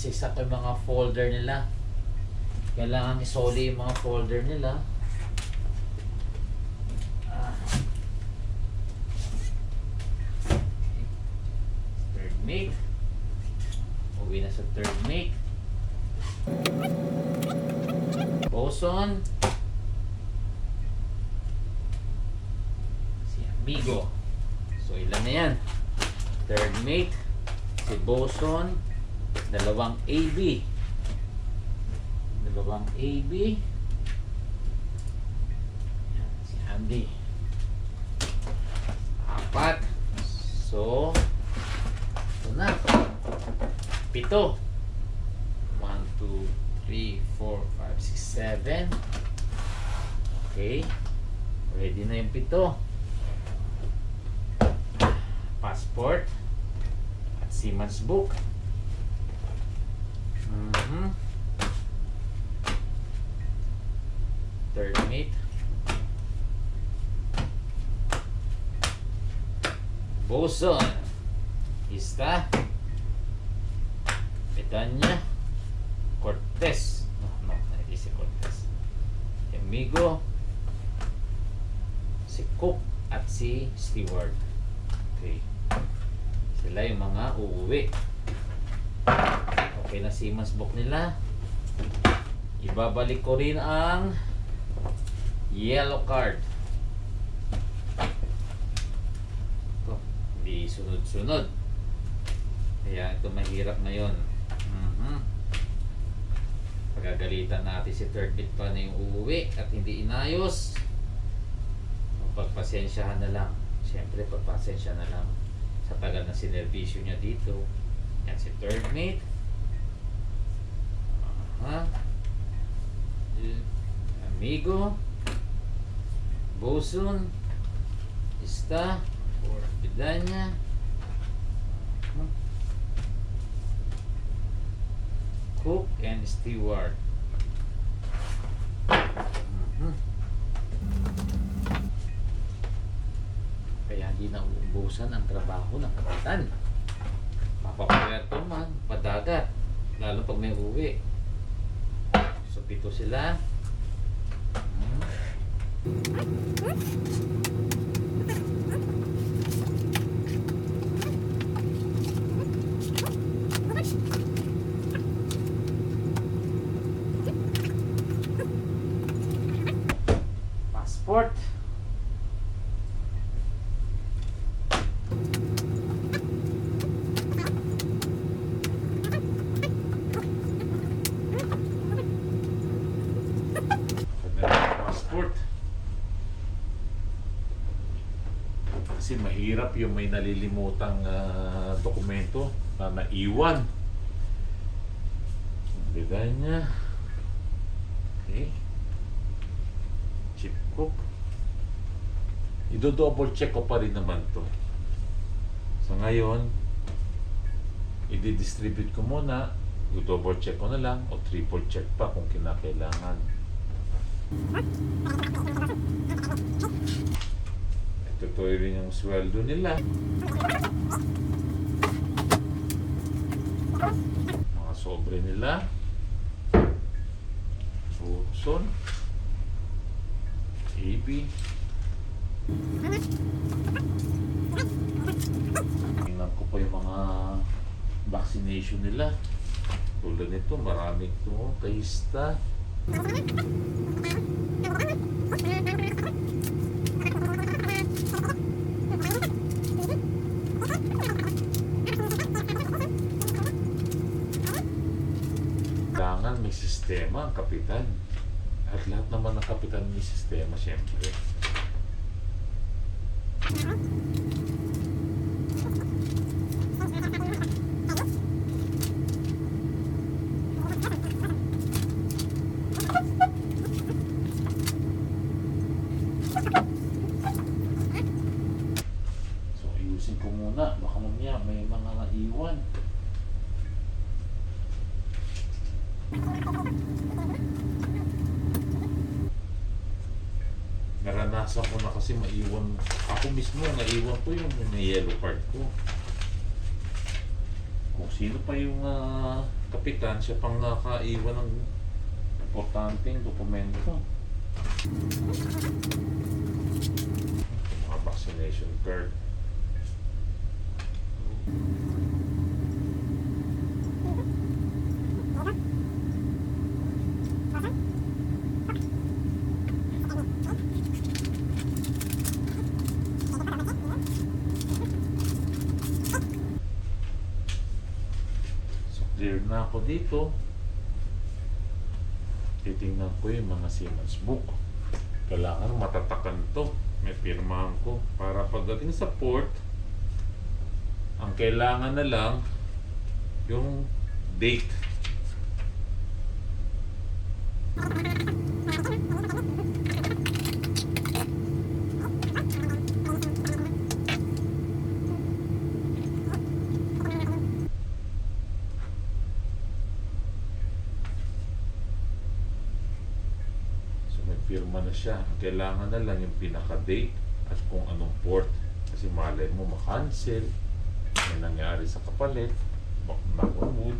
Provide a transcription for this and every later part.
Isa ko yung mga folder nila. Kailangan isoli yung mga folder nila. Third mate. Uwi na sa third mate. Boson. Si Amigo. So ilan na yan? Third mate. Si Boson. Dalawang AB. Dalawang AB. Yan, si Andy. Apat. So, ito na. 7. 1, 2, 3, 4, 5, 6, 7. Okay. Ready na yung 7. Passport. At Siemens book. Third mate. Boson. Ista. Betanya. Cortez. No, hindi si Cortez. Amigo. Si Cook at si Stewart. Okay. Sila yung mga uuwi. Okay na Siemens book nila. Ibabalik ko rin ang yellow card. Ito, hindi sunod-sunod. Kaya ito mahirap ngayon. Pagagalitan natin si third bit pa na yung uuwi at hindi inayos. Pagpasensyahan na lang. Siyempre pagpasensya na lang sa tagal na sinervisyo niya dito. Yan si third mate. Amigo. Boson. Ista. Or Bidanya. Cook and Stewart. Kaya hindi na uubusan ang trabaho ng kapitan. Papapwerto man, padagat. Lalo pag may uwi. So, 7 sila. Passport. Kasi mahirap yung may nalilimutang dokumento na naiwan. Bigay niya. Okay. Chip cook. I-double check ko pa rin naman to. So ngayon, i-distribute ko muna. I-double check ko na lang o triple check pa kung kinakailangan. Tutuloy rin yung sweldo nila. Mga sobre nila. Boson. AB. Tingnan ko pa yung mga vaccination nila. Tulad nito, marami ito. Kahista. Kailangan may sistema ang kapitan. At lahat naman ng kapitan may sistema, siyempre. So, ayusin ko muna. Baka mamaya may mga naiwan. Naranasan ko na kasi maiwan. Ako mismo, naiwan ko yung yellow card ko. Kung sino pa yung kapitan, siya pang nakaiwan ng importanteng dokumento. Mga vaccination card. So clear na ako dito. Titingnan ko yung mga Siemens book. Kailangan matatakan to. May pirmahan ko. Para pagdating sa port, ang kailangan na lang yung date. So may pirma na siya. Ang kailangan na lang yung pinaka-date at kung anong port. Kasi malay mo makancel. May nangyari sa kapalit. Knock on wood.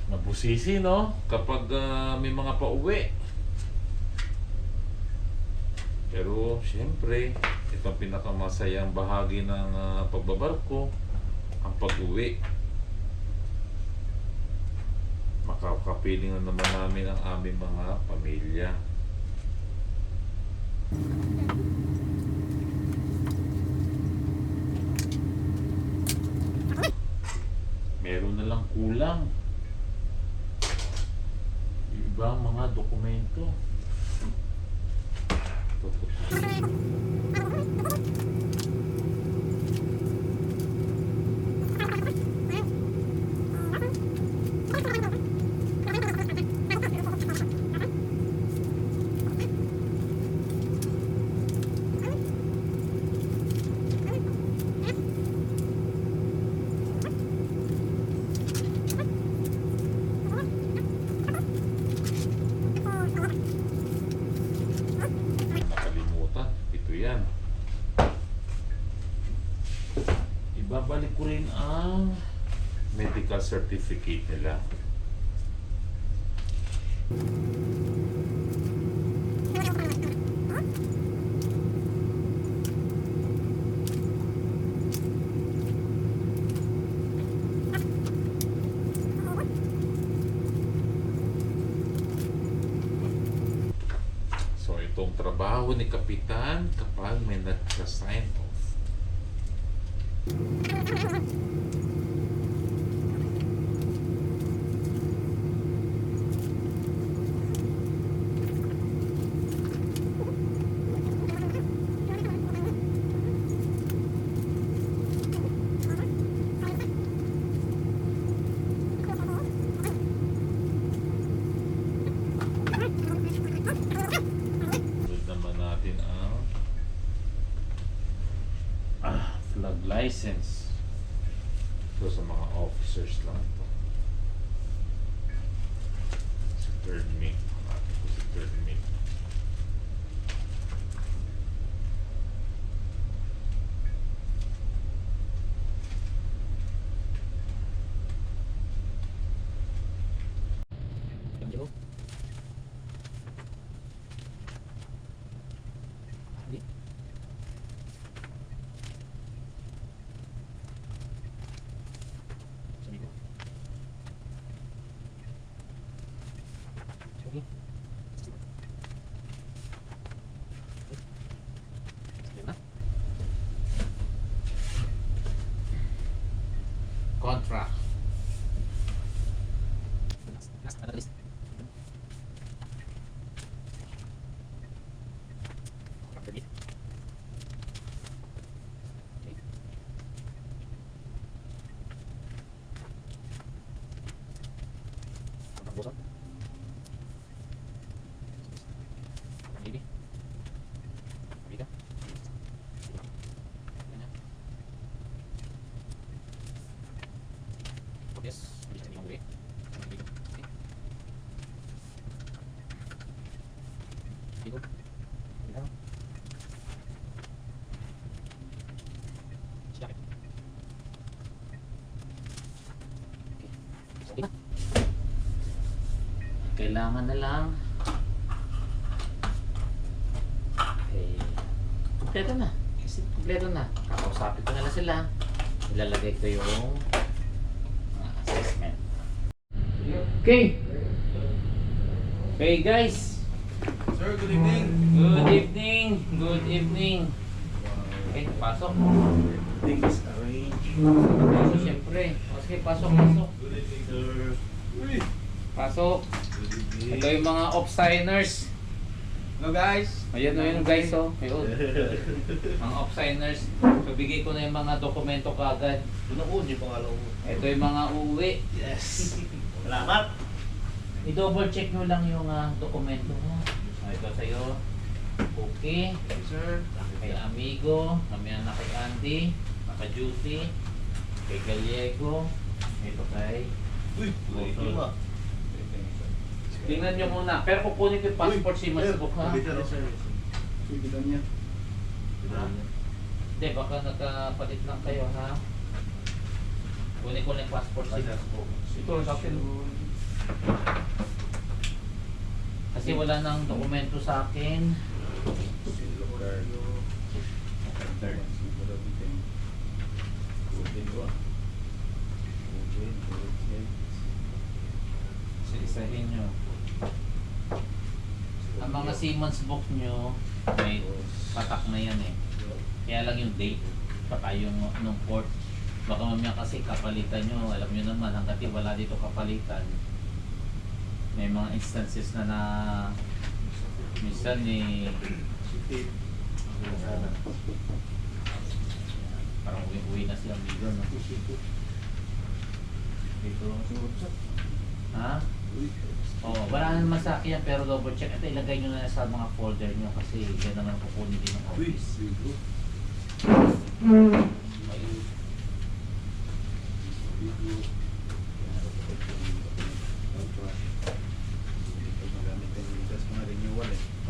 Mabusisi, no? Kapag may mga pauwi. Pero, siyempre, ito ang pinakamasayang bahagi ng pagbabarko, ang pag-uwi. Makakapiling na naman namin ang aming mga pamilya. Meron na lang kulang. Ibang mga dokumento. Nakalimutan. Ito yan. Ibabalik ko rin ang medical certificate nila. So itong trabaho ni Kapitan kapag may nag-sign off. Sunod naman natin ang flag license. Ito sa mga officers lang ito. Sa third mate. Hanapin ko sa third mate. Busan. Baby. Baby ka. Ganyan. Yes, bisa hindi mamuwi. Baby. Baby. Ganyan. Siya. Okay. Kailangan na lang. Okay. Kompleto na. Kasi kompleto na. Kakausapin ko na lang sila. Ilalagay ko yung assessment. Okay. Okay guys. Sir, good evening. Good evening. Good evening. Okay, pasok. Things is arranged. Pasok siyempre. Okay, pasok, pasok. Good evening, sir. Uy. Pasok. Good evening. Ito yung mga off-signers. Hello, guys. Ayun guys, oh. Ayun. Mga off-signers. So, bigay ko na yung mga dokumento kagad. Tunoon yung pangalan mo. Ito yung mga uuwi. Yes. Salamat. I-double check nyo lang yung dokumento mo. Ito sa'yo. Okay. Thank you, sir. Kay Amigo. Kami na kay Andy. Naka-duty. Kay Gallego. Ito kay... Uy, lima. Tingnan nyo muna. Pero kukunin ko yung passport si Masbook ha. Sir. Bibitan niya. Hindi, baka nagkapalit lang kayo ha. Kunin ko na yung passport si Masbook. Ito sa akin. Kasi wala nang dokumento sa akin. Isa-isahin nyo. Ang mga Siemens book nyo, may patak na yan eh. Kaya lang yung date, saka yung nung port. Baka mamaya kasi kapalitan nyo, alam nyo naman, hanggat wala dito kapalitan. May mga instances na minsan eh, parang uwi-uwi na si Amigo, no? Dito. Ha? Oh, wala naman sa akin yan, pero double check. Ito ilagay nyo na sa mga folder nyo kasi yan naman kukunin din ng office.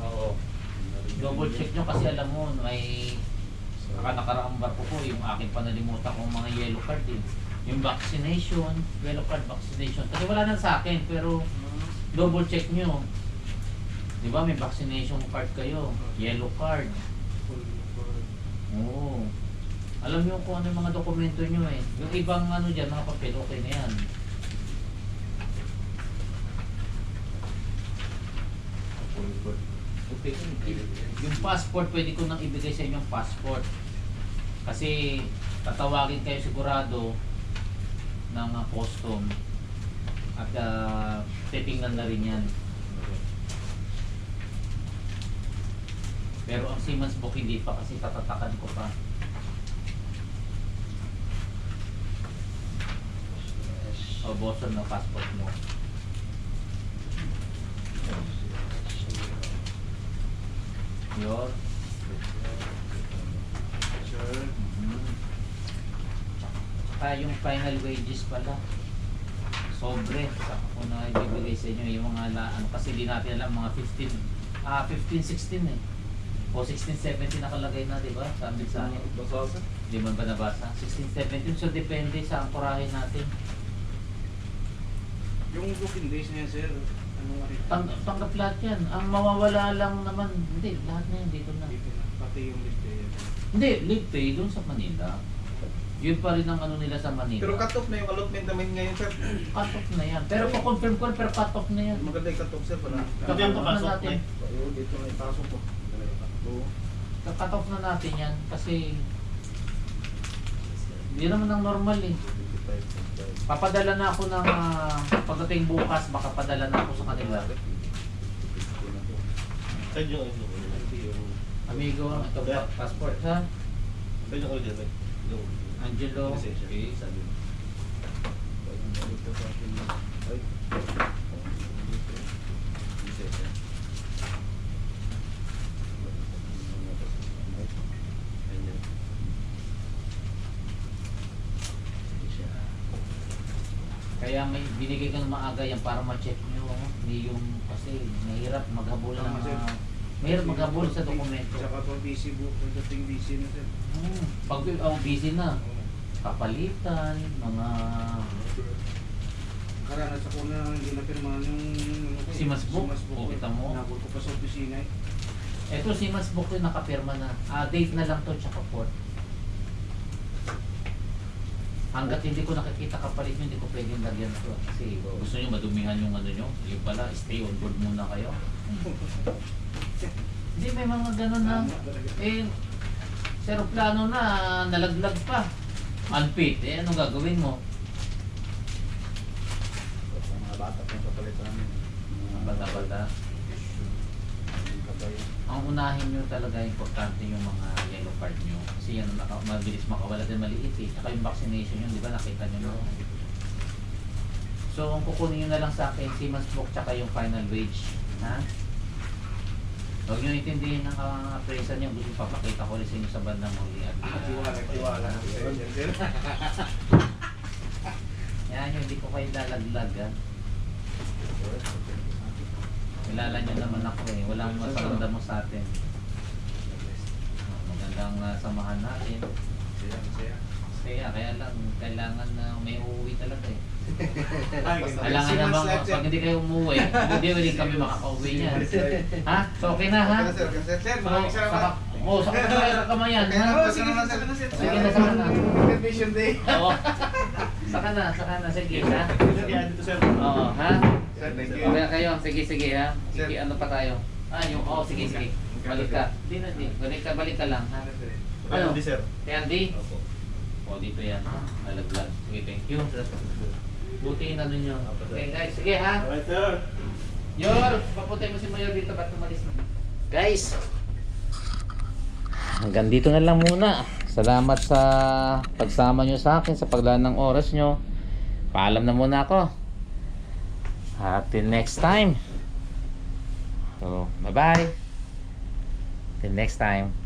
Oo. Double check nyo kasi alam mo, may nakaraang barko ko, yung aking panalimutan kong mga yellow card eh. Yung vaccination, yellow card vaccination. Kasi wala na sa akin, pero double check nyo. Di ba may vaccination card kayo, yellow card. Oo. Alam nyo kung ano yung mga dokumento nyo eh. Yung ibang ano dyan, mga papel, okay na yan. Okay. Yung passport, pwede ko nang ibigay sa inyong passport. Kasi tatawagin kayo sigurado ng custom at titingnan na rin yan. Pero ang Siemens book hindi pa kasi tatatakan ko pa. O boson ng passport mo. Yun. Sir. Saka yung final wages pala. Sobre. Saka ko na ibibigay sa inyo yung mga ano kasi di natin alam mga 15, 16 eh. O 16, 17 nakalagay na, di ba? Sa mensahe. Basa, sir. Di man ba nabasa? 16, 17. So depende sa angkorahin natin. Yung booking days niya, sir. Anong arito? Tanggap lahat yan. Ang mawawala lang naman, hindi, lahat na yan dito na. Pati yung list eh. Hindi, live pay doon sa Manila. Yun pa rin ang ano nila sa Manila. Pero cut off na yung allotment namin ngayon, sir. Cut off na yan. Pero pa-confirm ko, pero cut off na yan. Maganda yung cut off, sir. Para. Cut off na natin. Oo, dito na ipasok ko. Cut off na natin yan kasi hindi naman ang normal eh. Papadala na ako ng pagdating bukas, baka padala na ako sa kanila. Saan yung Amigo, ito ba? Passport ha? Saan yung original? Yung Angelo. lisensya. Okay. Sabi mo. Kaya may binigay ko ng maaga yan para ma-check nyo. Hindi yung kasi mahirap maghabol Tama, sir. mahirap maghabol sa dokumento. Saka pag busy book, pagdating busy na sir. Pag busy na, papalitan, mga Karanas ako na hindi napirmahan yung ano ko, Simas book? Simas O, kita mo? Nabot ko pa sa opisina eh. eto si Mas Book yung nakapirma na. Date na lang to tsaka port. Hanggat hindi ko nakikita kapalit nyo, hindi ko pwedeng lagyan to. Kasi gusto nyo madumihan yung ano nyo. Yung pala, stay on board muna kayo. Hindi, may mga ganun na. Tama talaga. Sa aeroplano na, nalaglag pa. Unfit, anong gagawin mo? Mga bata pang kapalit namin. Bata-bata. Ang unahin nyo talaga, importante yung mga yellow card nyo. Kasi yan, mabilis makawala din maliit eh. Saka yung vaccination nyo, di ba nakita nyo no? So, ang kukunin nyo na lang sa akin, Siemens Book tsaka yung final wage. Ha? Huwag nyo intindihin ng appraisal nyo. Gusto papakita ko rin sa inyo sa bandang huli. Tiwala. Sir. Yan yung hindi ko kayo lalaglag ha. Kilala nyo naman ako eh. Walang masaramdam mo sa atin. Magandang samahan natin. Kaya lang, kailangan na may uuwi talaga eh. Kailangan naman, pag hindi kayo umuwi, hindi kami makaka-uwi niyan. Ha? So okay na ha? Sir, So, maraming salamat. saka sa kamayan. Ha? Sige na sir. Sige na, saka na. Vision day. Oo. Saka na. Sige ha? Kaya dito sir. Oo, ha? Sir, thank you. Okay kayo, sige ha. Sige, Sir. ano pa tayo? Sige. Balik ka. Hindi. Balik ka lang ha. Ano? Hindi sir. Kay Andy? Opo. O, dito yan. Nalaglag. Sige, thank you. Butiin ano nyo. Okay guys, sige ha. Alright sir. Yor, paputay mo si Mayor dito, ba't tumalis na? Guys, hanggang dito na lang muna. Salamat sa pagsama nyo sa akin, sa paglaan ng oras nyo. Paalam na muna ako. Till next time. So, bye-bye. Till next time.